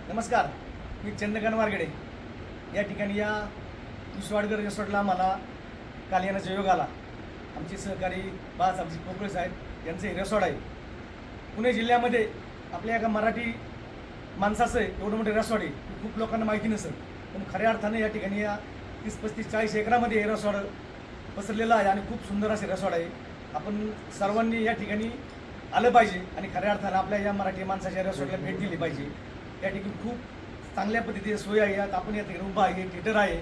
नमस्कार, मी चंद्रकांत वारगडे या ठिकाणी या विश्वाडकर रिसॉर्टला मला काल येण्याचा योग आला. आमचे सहकारी बाळासाहेबजी पोकळे साहेब यांचं हे रिसॉर्ट आहे. पुणे जिल्ह्यामध्ये आपल्या एका मराठी माणसाचं एवढं मोठं रिसॉर्ट आहे की खूप लोकांना माहिती नसेल, पण खऱ्या अर्थाने या ठिकाणी या 30-35-40 एकरामध्ये हे रिसॉर्ट पसरलेलं आहे आणि खूप सुंदर असे रिसॉर्ट आहे. आपण सर्वांनी या ठिकाणी आलं पाहिजे आणि खऱ्या अर्थानं आपल्या या मराठी माणसाच्या रिसॉर्टला भेट दिली पाहिजे. या ठिकाणी खूप चांगल्या पद्धतीने सोयी आहेत. आपण या ठिकाणी उभा आहे, थिएटर आहे,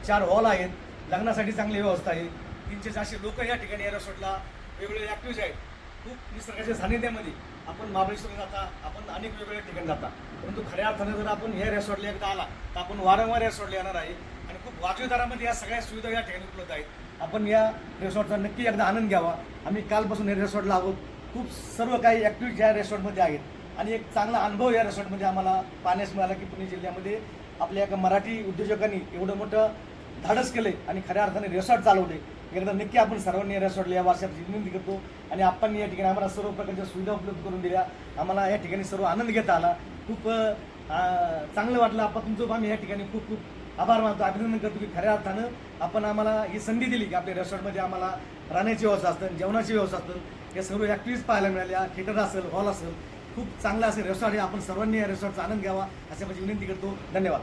4 हॉल आहेत, लग्नासाठी चांगली व्यवस्था आहे. 300-400 लोक या ठिकाणी या रिसॉर्टला वेगवेगळे ॲक्टिव्ह आहेत. खूप निसर्गाच्या सानिध्यामध्ये आपण महाबळेश्वरला जाता, आपण अनेक वेगवेगळ्या ठिकाणी जाता, परंतु खऱ्या अर्थानं जर आपण या रिसॉर्टला एकदा आला तर आपण वारंवार या रिसॉर्टला येणार आहे आणि खूप वाजवी दरामध्ये या सगळ्या सुविधा या ठिकाणी उपलब्ध आहेत. आपण या रिसॉर्टचा नक्की एकदा आनंद घ्यावा. आम्ही कालपासून या रिसॉर्टला आहोत. खूप सर्व काही ॲक्टिव्हिटी या रिसॉर्टमध्ये आहेत आणि एक चांगला अनुभव या रिसॉर्टमध्ये आम्हाला पाहण्यास मिळाला की पुणे जिल्ह्यामध्ये आपल्या एका मराठी उद्योजकांनी एवढं मोठं धाडस केलं आणि खऱ्या अर्थाने रिसॉर्ट चालवले. एकदा नक्की आपण सर्वांनी या रिसॉर्टला या वर्षाची विनंती करतो आणि आपण या ठिकाणी आम्हाला सर्व प्रकारच्या सुविधा उपलब्ध करून दिल्या. आम्हाला या ठिकाणी सर्व आनंद घेता आला. खूप चांगलं वाटलं. आपण तुमचं आम्ही या ठिकाणी खूप खूप आभार मानतो, अभिनंदन करतो की खऱ्या अर्थानं आपण आम्हाला ही संधी दिली की आपल्या रेस्टॉरंटमध्ये आम्हाला राहण्याची व्यवस्था असतं, जेवणाची व्यवस्था असतं, या सर्व ॲक्टिव्हिटीज पाहायला मिळाल्या. थिएटर असेल, हॉल असेल, खूप चांगला असेल रेस्टॉरंट आहे. आपण सर्वांनी या रेस्टॉरंटचा आनंद घ्यावा अशी माझी विनंती करतो. धन्यवाद.